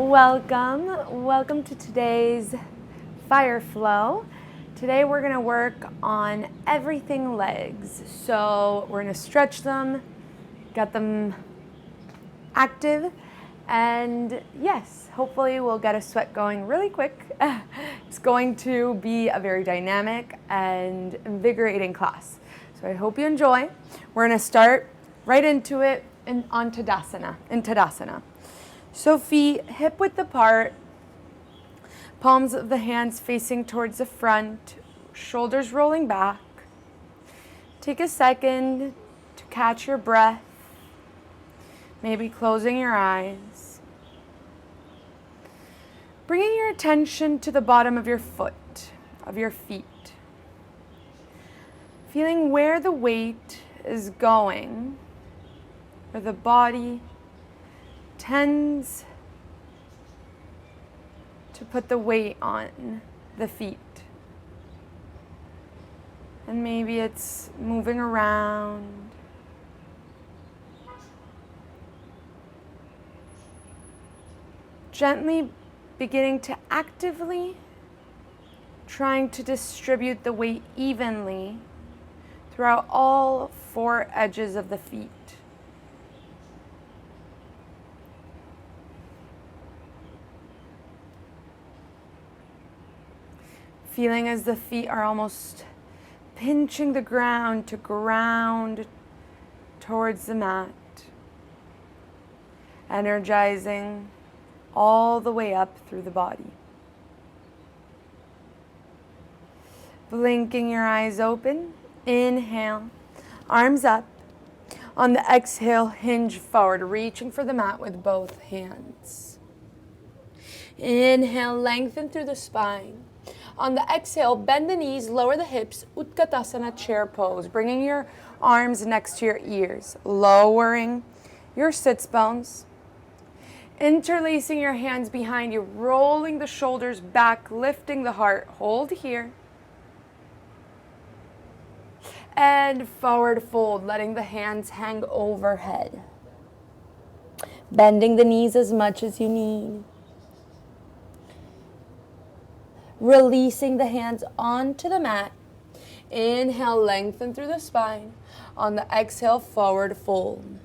Welcome to today's fire flow. Today we're going to work on everything legs. So we're going to stretch them, get them active, and yes, hopefully we'll get a sweat going really quick. It's going to be a very dynamic and invigorating class. So I hope you enjoy. We're going to start right into it in Tadasana. So feet hip width apart, palms of the hands facing towards the front, shoulders rolling back. Take a second to catch your breath, maybe closing your eyes. Bringing your attention to the bottom of your feet. Feeling where the weight is going, where the body tends to put the weight on the feet. And maybe it's moving around. Gently beginning to actively trying to distribute the weight evenly throughout all four edges of the feet. Feeling as the feet are almost pinching the ground to ground towards the mat. Energizing all the way up through the body. Blinking your eyes open. Inhale, arms up. On the exhale, hinge forward, reaching for the mat with both hands. Inhale, lengthen through the spine. On the exhale, bend the knees, lower the hips, Utkatasana chair pose, bringing your arms next to your ears, lowering your sits bones, interlacing your hands behind you, rolling the shoulders back, lifting the heart. Hold here. And forward fold, letting the hands hang overhead. Bending the knees as much as you need. Releasing the hands onto the mat. Inhale, lengthen through the spine. On the exhale, forward fold.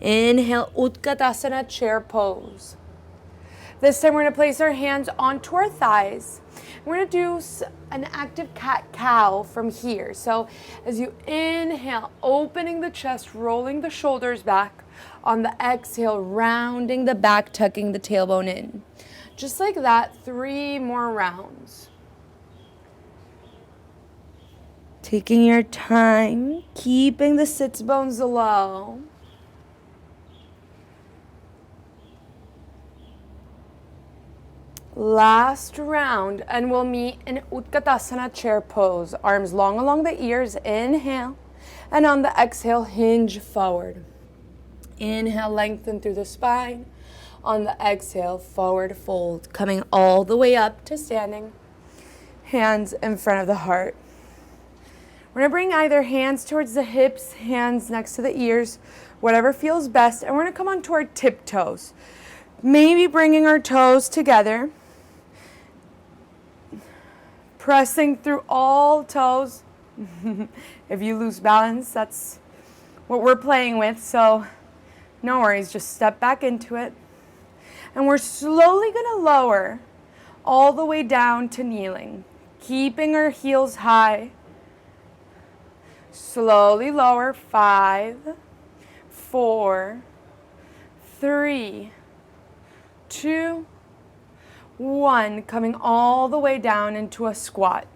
Inhale, Utkatasana chair pose. This time we're going to place our hands onto our thighs. We're going to do an active cat-cow from here. So as you inhale, opening the chest, rolling the shoulders back. On the exhale, rounding the back, tucking the tailbone in. Just like that, 3 more rounds. Taking your time, keeping the sits bones low. Last round, and we'll meet in Utkatasana chair pose. Arms long along the ears, inhale. And on the exhale, hinge forward. Inhale, lengthen through the spine. On the exhale, forward fold, coming all the way up to standing. Hands in front of the heart. We're going to bring either hands towards the hips, hands next to the ears, whatever feels best. And we're going to come onto our tiptoes. Maybe bringing our toes together. Pressing through all toes. If you lose balance, that's what we're playing with. So no worries, just step back into it. And we're slowly going to lower all the way down to kneeling, keeping our heels high. Slowly lower. 5, 4, 3, 2, 1. Coming all the way down into a squat.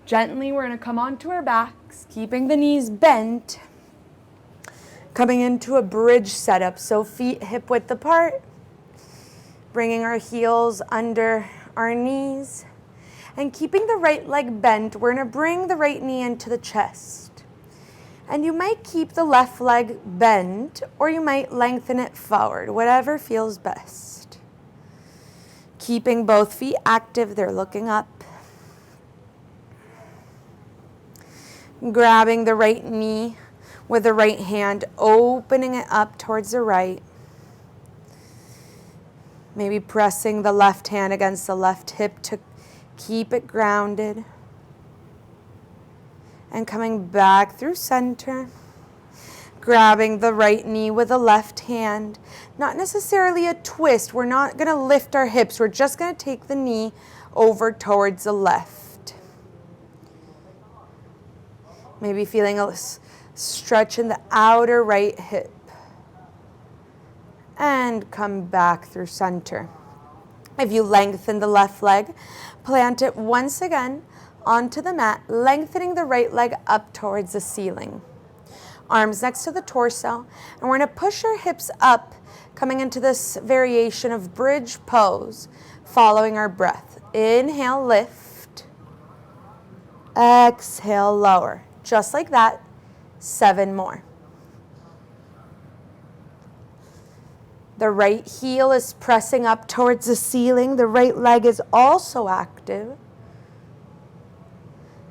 Gently, we're going to come onto our backs, keeping the knees bent. Coming into a bridge setup, so feet hip width apart. Bringing our heels under our knees. And keeping the right leg bent, we're going to bring the right knee into the chest. And you might keep the left leg bent, or you might lengthen it forward, whatever feels best. Keeping both feet active, they're looking up. Grabbing the right knee with the right hand, opening it up towards the right. Maybe pressing the left hand against the left hip to keep it grounded. And coming back through center. Grabbing the right knee with the left hand. Not necessarily a twist. We're not going to lift our hips. We're just going to take the knee over towards the left. Maybe feeling a stretch in the outer right hip. And come back through center. If you lengthen the left leg, plant it once again onto the mat, lengthening the right leg up towards the ceiling. Arms next to the torso, and we're going to push our hips up, coming into this variation of bridge pose, following our breath. Inhale, lift. Exhale, lower. Just like that. 7 more. The right heel is pressing up towards the ceiling. The right leg is also active.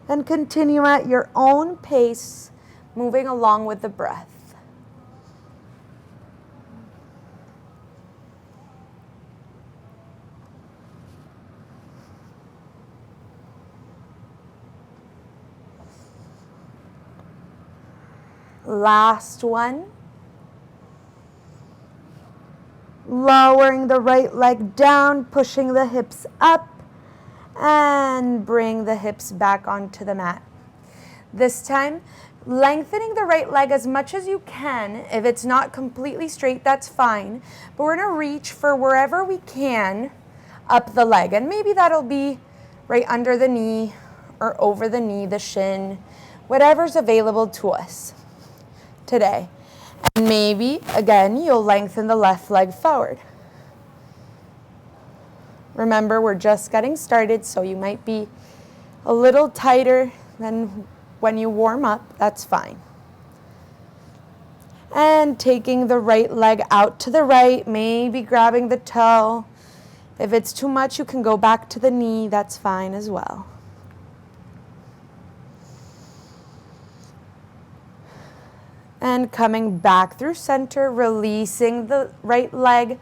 And continue at your own pace, moving along with the breath. Last one. Lowering the right leg down, pushing the hips up, and bring the hips back onto the mat. This time, lengthening the right leg as much as you can. If it's not completely straight, that's fine. But we're going to reach for wherever we can up the leg. And maybe that'll be right under the knee or over the knee, the shin, whatever's available to us today. And maybe, again, you'll lengthen the left leg forward. Remember, we're just getting started, so you might be a little tighter than when you warm up. That's fine. And taking the right leg out to the right, maybe grabbing the toe. If it's too much, you can go back to the knee. That's fine as well. And coming back through center, releasing the right leg.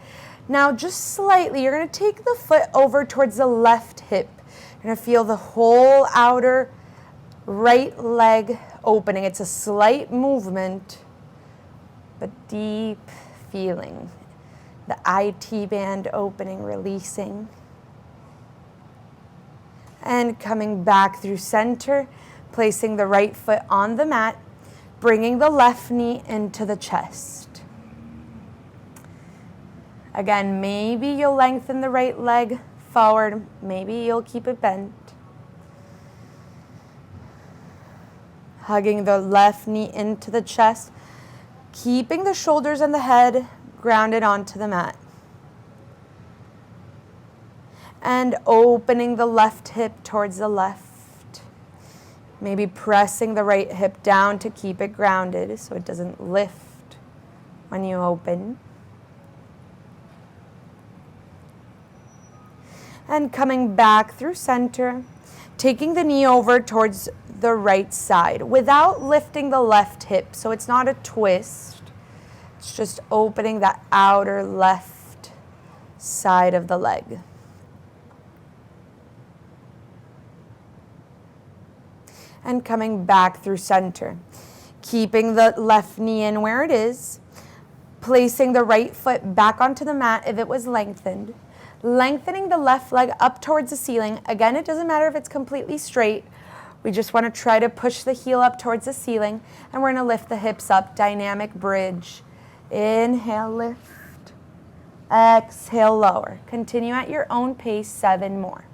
Now just slightly, you're going to take the foot over towards the left hip. You're going to feel the whole outer right leg opening. It's a slight movement, but deep feeling. The IT band opening, releasing. And coming back through center, placing the right foot on the mat. Bringing the left knee into the chest. Again, maybe you'll lengthen the right leg forward. Maybe you'll keep it bent. Hugging the left knee into the chest. Keeping the shoulders and the head grounded onto the mat. And opening the left hip towards the left. Maybe pressing the right hip down to keep it grounded so it doesn't lift when you open. And coming back through center, taking the knee over towards the right side without lifting the left hip. So it's not a twist. It's just opening that outer left side of the leg. And coming back through center. Keeping the left knee in where it is. Placing the right foot back onto the mat if it was lengthened. Lengthening the left leg up towards the ceiling. Again, it doesn't matter if it's completely straight. We just want to try to push the heel up towards the ceiling. And we're going to lift the hips up. Dynamic bridge. Inhale, lift. Exhale, lower. Continue at your own pace, 7 more.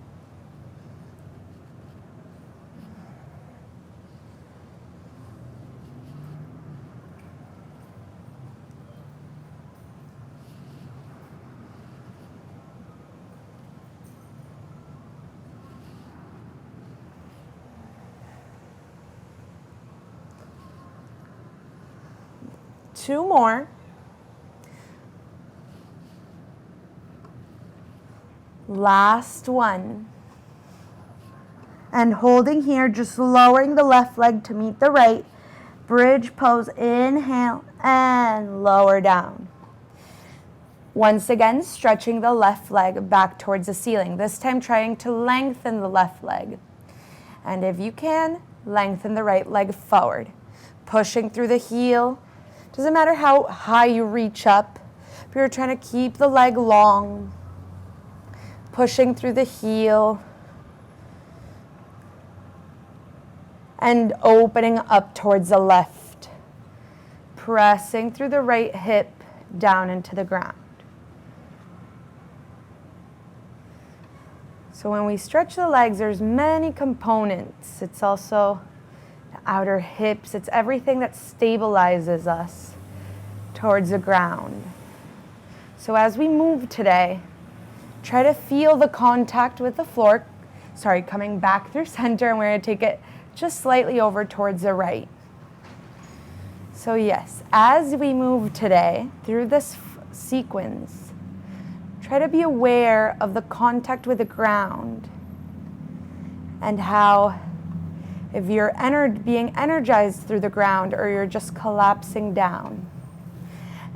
Two more. Last one. And holding here, just lowering the left leg to meet the right. Bridge pose, inhale, and lower down. Once again, stretching the left leg back towards the ceiling, this time trying to lengthen the left leg. And if you can, lengthen the right leg forward, pushing through the heel. Doesn't matter how high you reach up. If you're trying to keep the leg long, pushing through the heel and opening up towards the left, pressing through the right hip down into the ground. So when we stretch the legs, there's many components. It's also the outer hips. It's everything that stabilizes us towards the ground. So as we move today, try to feel the contact with the floor. Coming back through center, and we're going to take it just slightly over towards the right. So yes, as we move today through this sequence, try to be aware of the contact with the ground and how if you're being energized through the ground or you're just collapsing down.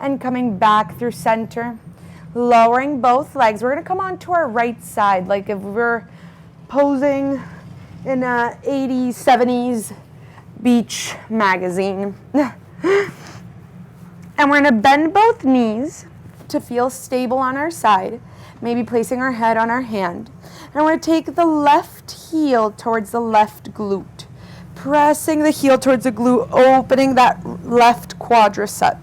And coming back through center, lowering both legs. We're going to come onto our right side, like if we're posing in a 80s, 70s beach magazine. And we're going to bend both knees to feel stable on our side, maybe placing our head on our hand. And we're going to take the left heel towards the left glute, pressing the heel towards the glute, opening that left quadricep.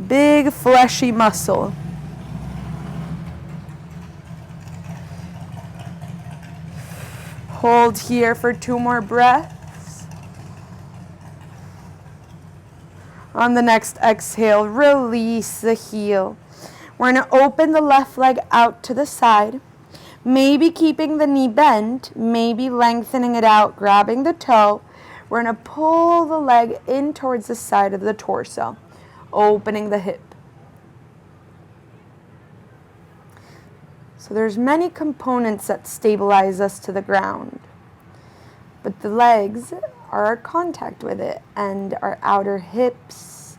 Big fleshy muscle. Hold here for 2 more breaths. On the next exhale, release the heel. We're going to open the left leg out to the side, maybe keeping the knee bent, maybe lengthening it out, grabbing the toe. We're going to pull the leg in towards the side of the torso, opening the hip. So there's many components that stabilize us to the ground, but the legs are our contact with it, and our outer hips,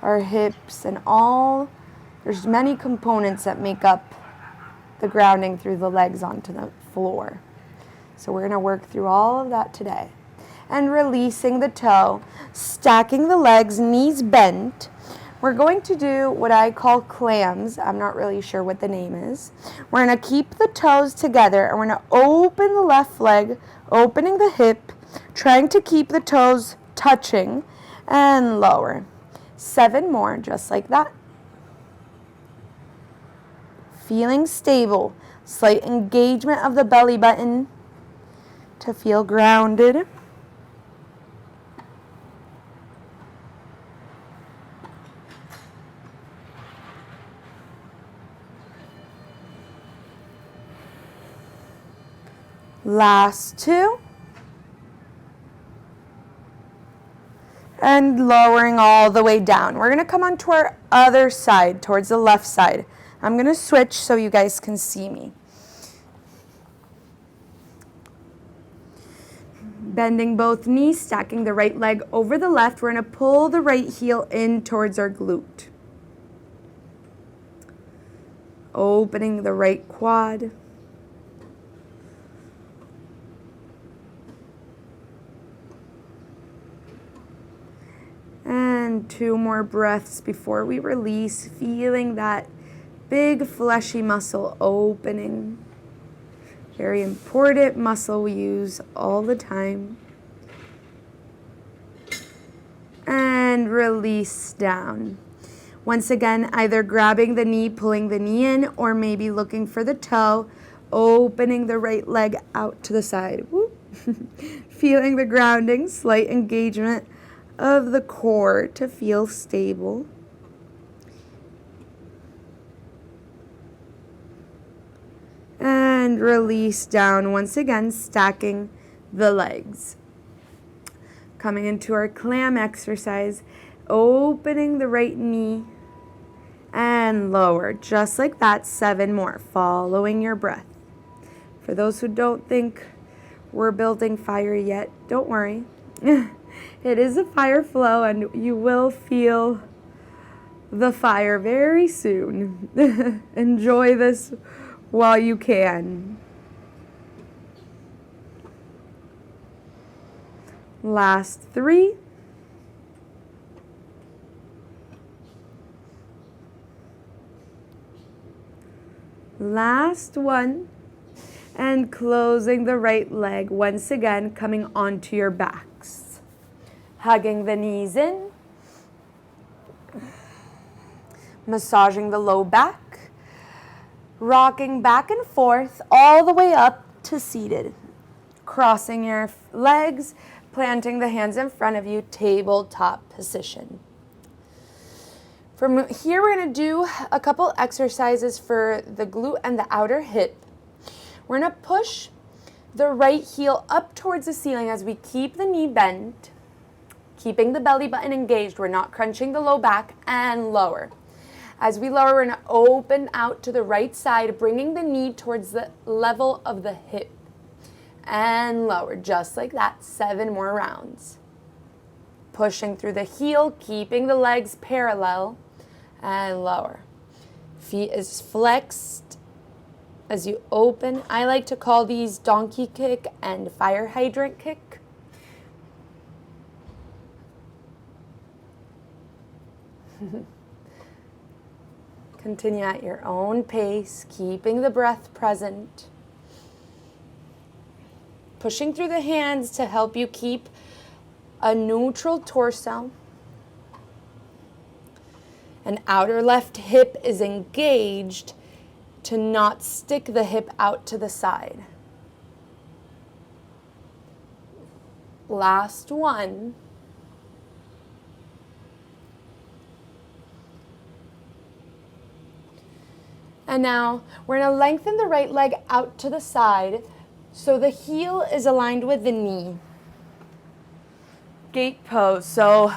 and all. There's many components that make up the grounding through the legs onto the floor. So we're going to work through all of that today. And releasing the toe, stacking the legs, knees bent. We're going to do what I call clams. I'm not really sure what the name is. We're going to keep the toes together, and we're going to open the left leg, opening the hip, trying to keep the toes touching, and lower. 7 more, just like that. Feeling stable. Slight engagement of the belly button to feel grounded. Last 2. And lowering all the way down. We're going to come onto our other side, towards the left side. I'm going to switch so you guys can see me. Bending both knees, stacking the right leg over the left. We're going to pull the right heel in towards our glute. Opening the right quad. And 2 more breaths before we release, feeling that big fleshy muscle opening. Very important muscle we use all the time. And release down. Once again, either grabbing the knee, pulling the knee in, or maybe looking for the toe, opening the right leg out to the side. Feeling the grounding, slight engagement of the core to feel stable. And release down once again, stacking the legs. Coming into our clam exercise, opening the right knee and lower, just like that. 7 more, following your breath. For those who don't think we're building fire yet, don't worry. It is a fire flow, and you will feel the fire very soon. Enjoy this while you can. Last 3. Last 1. And closing the right leg once again, coming onto your backs. Hugging the knees in. Massaging the low back. Rocking back and forth all the way up to seated. Crossing your legs, planting the hands in front of you, tabletop position. From here, we're going to do a couple exercises for the glute and the outer hip. We're going to push the right heel up towards the ceiling as we keep the knee bent, keeping the belly button engaged. We're not crunching the low back, and lower. As we lower, we're going to open out to the right side, bringing the knee towards the level of the hip. And lower, just like that. 7 more rounds. Pushing through the heel, keeping the legs parallel, and lower. Feet is flexed as you open. I like to call these donkey kick and fire hydrant kick. Continue at your own pace, keeping the breath present. Pushing through the hands to help you keep a neutral torso. And outer left hip is engaged to not stick the hip out to the side. Last 1. And now we're going to lengthen the right leg out to the side so the heel is aligned with the knee. Gate pose. So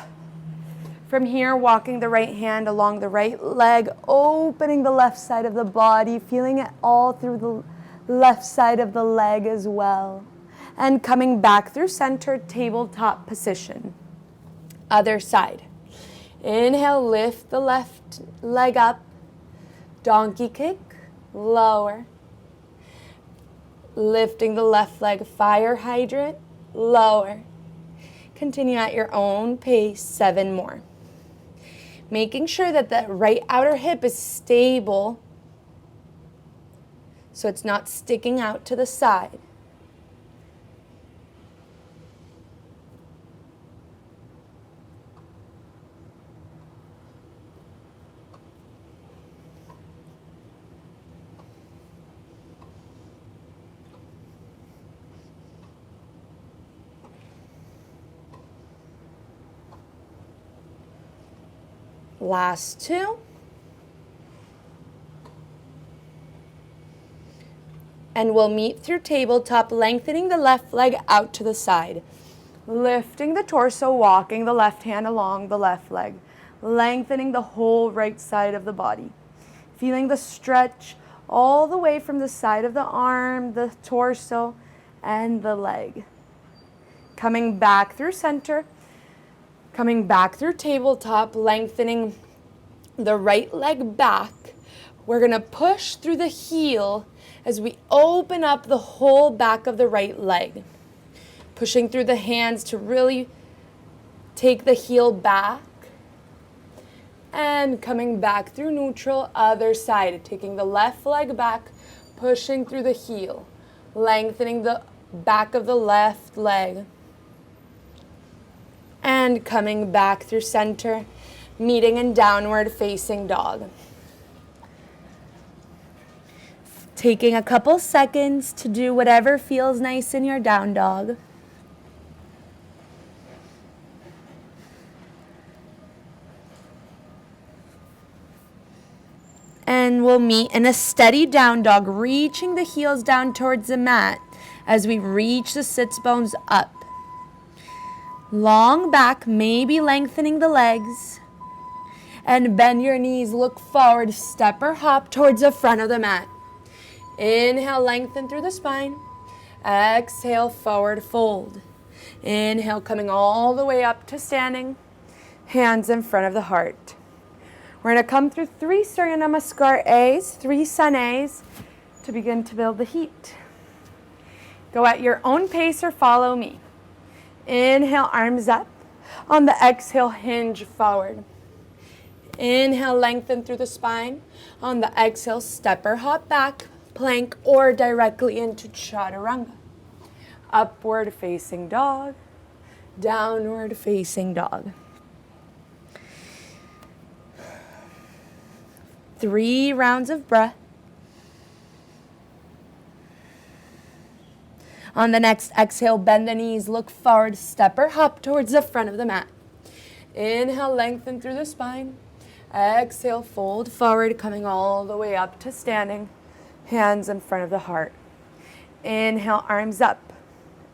from here, walking the right hand along the right leg, opening the left side of the body, feeling it all through the left side of the leg as well. And coming back through center, tabletop position. Other side. Inhale, lift the left leg up. Donkey kick, lower. Lifting the left leg, fire hydrant, lower. Continue at your own pace, 7 more. Making sure that the right outer hip is stable so it's not sticking out to the side. Last 2. And we'll meet through tabletop, lengthening the left leg out to the side. Lifting the torso, walking the left hand along the left leg. Lengthening the whole right side of the body. Feeling the stretch all the way from the side of the arm, the torso, and the leg. Coming back through center. Coming back through tabletop, lengthening the right leg back. We're going to push through the heel as we open up the whole back of the right leg. Pushing through the hands to really take the heel back. And coming back through neutral, other side. Taking the left leg back, pushing through the heel. Lengthening the back of the left leg. And coming back through center, meeting in downward facing dog. Taking a couple seconds to do whatever feels nice in your down dog. And we'll meet in a steady down dog, reaching the heels down towards the mat as we reach the sits bones up. Long back, maybe lengthening the legs. And bend your knees, look forward, step or hop towards the front of the mat. Inhale, lengthen through the spine. Exhale, forward fold. Inhale, coming all the way up to standing. Hands in front of the heart. We're going to come through 3 Surya Namaskar A's, 3 Sun A's to begin to build the heat. Go at your own pace or follow me. Inhale, arms up. On the exhale, hinge forward. Inhale, lengthen through the spine. On the exhale, step or hop back, plank, or directly into chaturanga. Upward facing dog, downward facing dog. 3 rounds of breath. On the next exhale, bend the knees, look forward, step or hop towards the front of the mat. Inhale, lengthen through the spine. Exhale, fold forward, coming all the way up to standing. Hands in front of the heart. Inhale, arms up.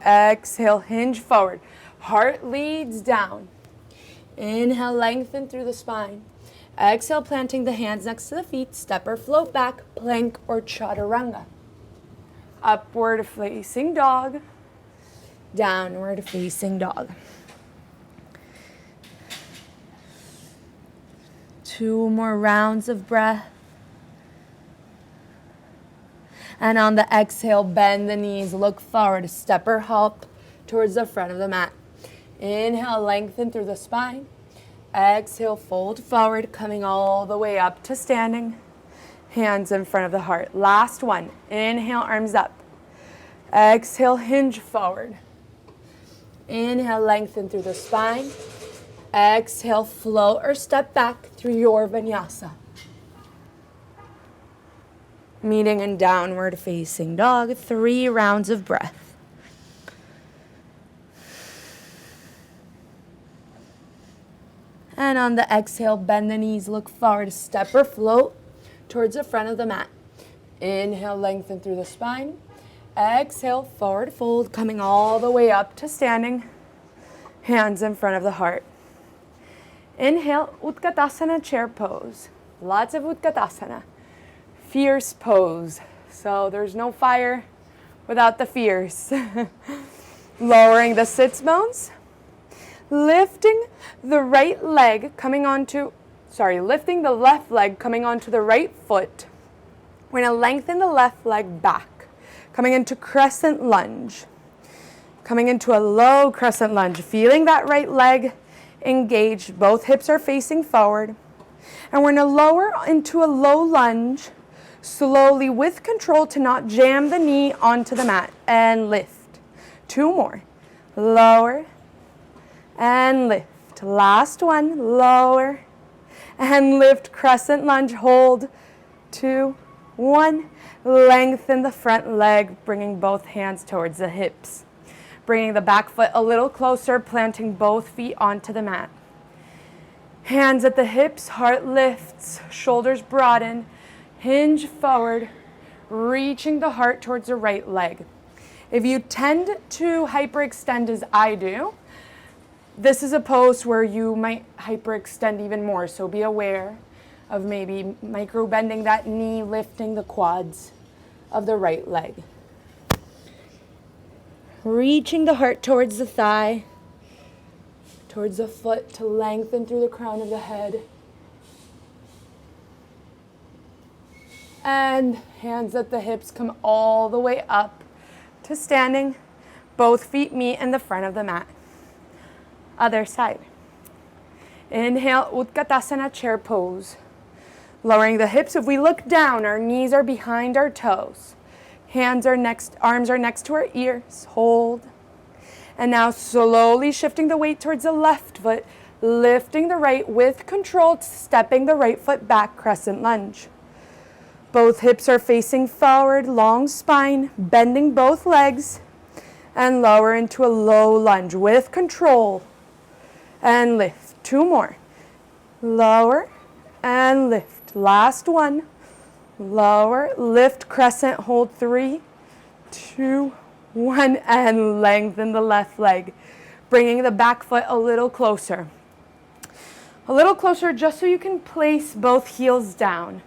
Exhale, hinge forward. Heart leads down. Inhale, lengthen through the spine. Exhale, planting the hands next to the feet. Step or float back, plank or chaturanga. Upward facing dog. Downward facing dog. 2 more rounds of breath. And on the exhale, bend the knees, look forward, step or hop towards the front of the mat. Inhale, lengthen through the spine. Exhale, fold forward, coming all the way up to standing. Hands in front of the heart. Last one. Inhale, arms up. Exhale, hinge forward. Inhale, lengthen through the spine. Exhale, float or step back through your vinyasa. Meeting in downward facing dog. 3 rounds of breath. And on the exhale, bend the knees, look forward, step or float towards the front of the mat. Inhale, lengthen through the spine. Exhale, forward fold, coming all the way up to standing. Hands in front of the heart. Inhale, Utkatasana chair pose. Lots of Utkatasana. Fierce pose. So there's no fire without the fierce. Lowering the sits bones. Lifting the right leg lifting the left leg coming onto the right foot. We're going to lengthen the left leg back. Coming into crescent lunge. Coming into a low crescent lunge. Feeling that right leg engaged. Both hips are facing forward. And we're going to lower into a low lunge. Slowly with control to not jam the knee onto the mat. And lift. 2 more. Lower. And lift. Last one. Lower. And lift. Crescent lunge. Hold. 2, 1. Lengthen the front leg, bringing both hands towards the hips. Bringing the back foot a little closer, planting both feet onto the mat. Hands at the hips, heart lifts, shoulders broaden, hinge forward, reaching the heart towards the right leg. If you tend to hyperextend as I do, this is a pose where you might hyperextend even more, so be aware of maybe micro bending that knee, lifting the quads of the right leg. Reaching the heart towards the thigh, towards the foot to lengthen through the crown of the head. And hands at the hips come all the way up to standing. Both feet meet in the front of the mat. Other side. Inhale, Utkatasana chair pose. Lowering the hips. If we look down, our knees are behind our toes. Arms are next to our ears. Hold. And now slowly shifting the weight towards the left foot, lifting the right with control, stepping the right foot back, crescent lunge. Both hips are facing forward, long spine, bending both legs, and lower into a low lunge with control. And lift. 2 more. Lower and lift. Last one. Lower, lift, crescent, hold. 3, 2, 1, and lengthen the left leg. Bringing the back foot a little closer. A little closer just so you can place both heels down.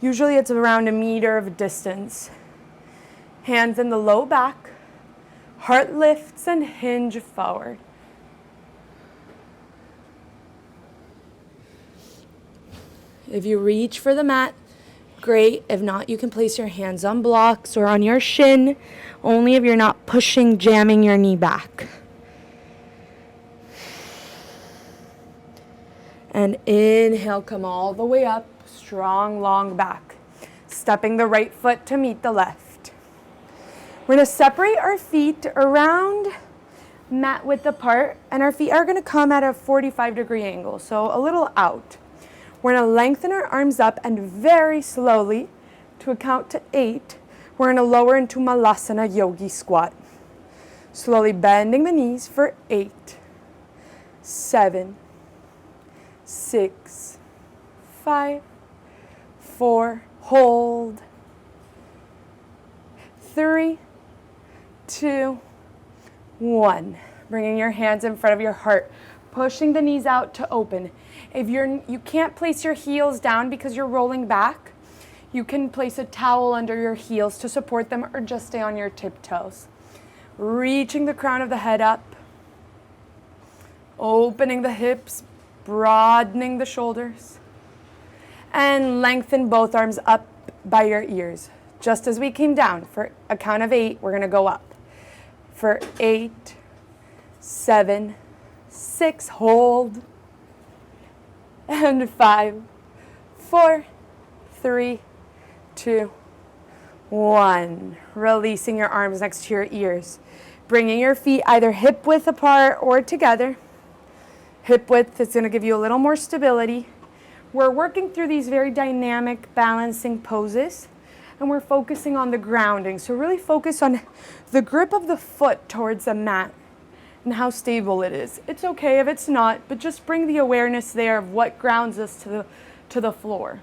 Usually it's around 1 meter of distance. Hands in the low back. Heart lifts and hinge forward. If you reach for the mat, great. If not, you can place your hands on blocks or on your shin, only if you're not pushing, jamming your knee back. And inhale, come all the way up, strong, long back. Stepping the right foot to meet the left. We're going to separate our feet around mat width apart, and our feet are going to come at a 45-degree angle, so a little out. We're going to lengthen our arms up, and very slowly, to count to 8, we're going to lower into Malasana Yogi Squat. Slowly bending the knees for 8, 7, 6, 5, 4, hold, 3, 2, 1. Bringing your hands in front of your heart, pushing the knees out to open. If you can't place your heels down because you're rolling back, you can place a towel under your heels to support them, or just stay on your tiptoes. Reaching the crown of the head up, opening the hips, broadening the shoulders, and lengthen both arms up by your ears. Just as we came down, for a count of 8, we're going to go up. For 8, 7, 6, hold, and 5, 4, 3, 2, 1. Releasing your arms next to your ears. Bringing your feet either hip width apart or together. Hip width is going to give you a little more stability. We're working through these very dynamic balancing poses, and we're focusing on the grounding. So really focus on the grip of the foot towards the mat and how stable it is. It's okay if it's not, but just bring the awareness there of what grounds us to the floor.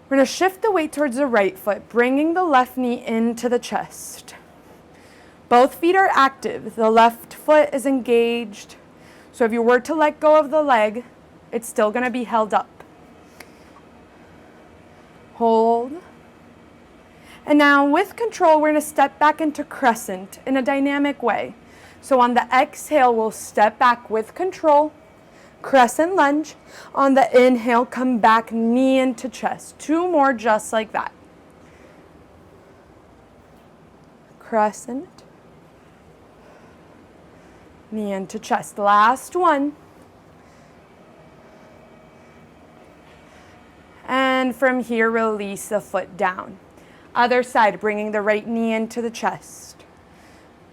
We're going to shift the weight towards the right foot, bringing the left knee into the chest. Both feet are active. The left foot is engaged. So if you were to let go of the leg, it's still going to be held up. Hold. And now with control, we're going to step back into crescent in a dynamic way. So on the exhale, we'll step back with control, crescent lunge. On the inhale, come back, knee into chest. 2 more just like that. Crescent. Knee into chest. Last one. And from here, release the foot down. Other side, bringing the right knee into the chest.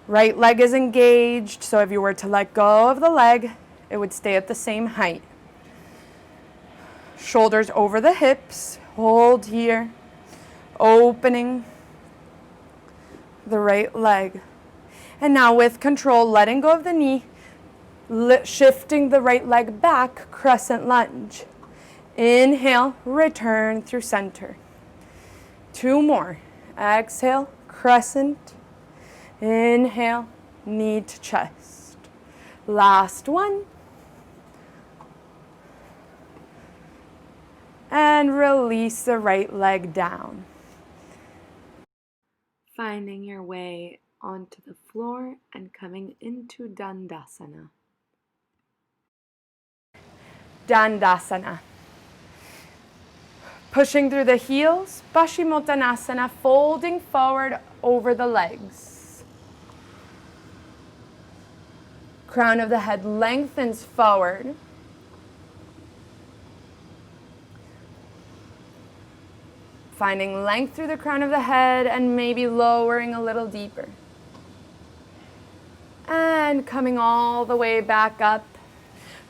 Right leg is engaged, so if you were to let go of the leg, it would stay at the same height. Shoulders over the hips. Hold here. Opening the right leg. And now with control, letting go of the knee, shifting the right leg back, crescent lunge. Inhale, return through center. 2 more. Exhale, crescent. Inhale, knee to chest. Last one. And release the right leg down. Finding your way onto the floor and coming into Dandasana. Dandasana. Pushing through the heels, Paschimottanasana, folding forward over the legs. Crown of the head lengthens forward. Finding length through the crown of the head and maybe lowering a little deeper. And coming all the way back up,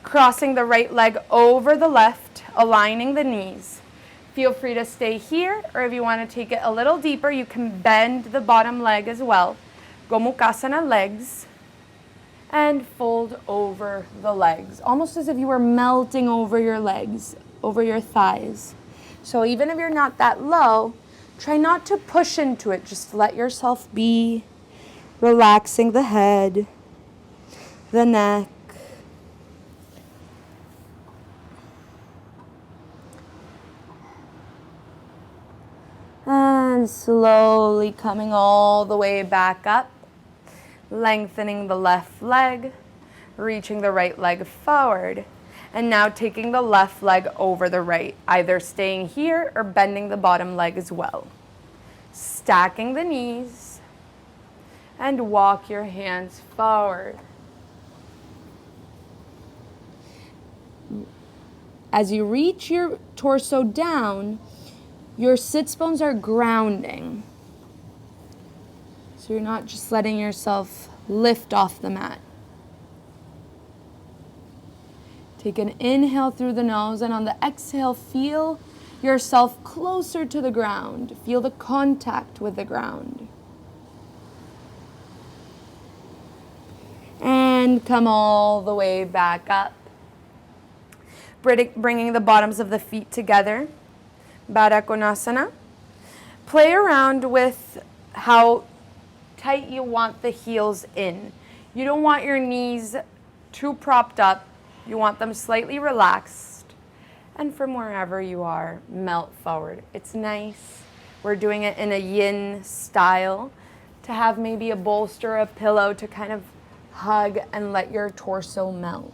crossing the right leg over the left, aligning the knees. Feel free to stay here, or if you want to take it a little deeper, you can bend the bottom leg as well. Gomukhasana legs, and fold over the legs, almost as if you were melting over your legs, over your thighs. So even if you're not that low, try not to push into it. Just let yourself be, relaxing the head, the neck. And slowly coming all the way back up, lengthening the left leg, reaching the right leg forward. And now taking the left leg over the right, either staying here or bending the bottom leg as well. Stacking the knees and walk your hands forward. As you reach your torso down, your sits bones are grounding. So you're not just letting yourself lift off the mat. Take an inhale through the nose, and on the exhale, feel yourself closer to the ground. Feel the contact with the ground. And come all the way back up. Bringing the bottoms of the feet together. Baddha Konasana. Play around with how tight you want the heels in. You don't want your knees too propped up. You want them slightly relaxed. And from wherever you are, melt forward. It's nice. We're doing it in a yin style to have maybe a bolster, a pillow to kind of hug and let your torso melt.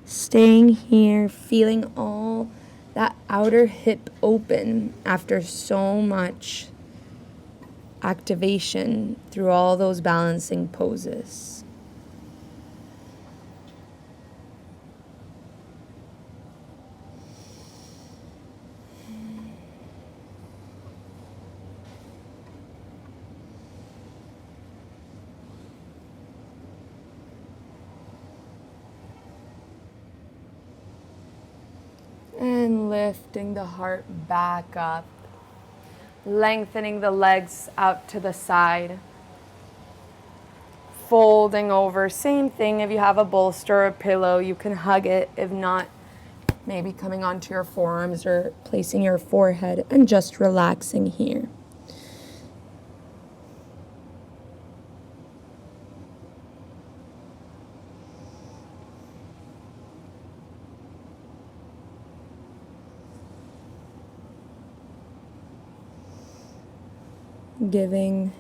Staying here, feeling all that outer hip open after so much activation through all those balancing poses. And lifting the heart back up, lengthening the legs out to the side, folding over. Same thing, if you have a bolster or a pillow, you can hug it. If not, maybe coming onto your forearms or placing your forehead and just relaxing here. Giving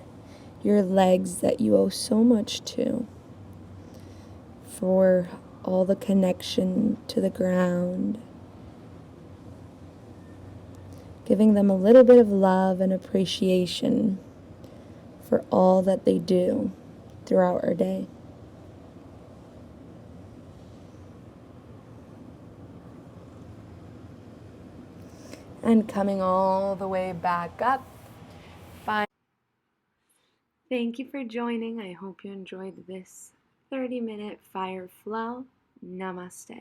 your legs that you owe so much to for all the connection to the ground. Giving them a little bit of love and appreciation for all that they do throughout our day. And coming all the way back up. Thank you for joining. I hope you enjoyed this 30-minute fire flow. Namaste.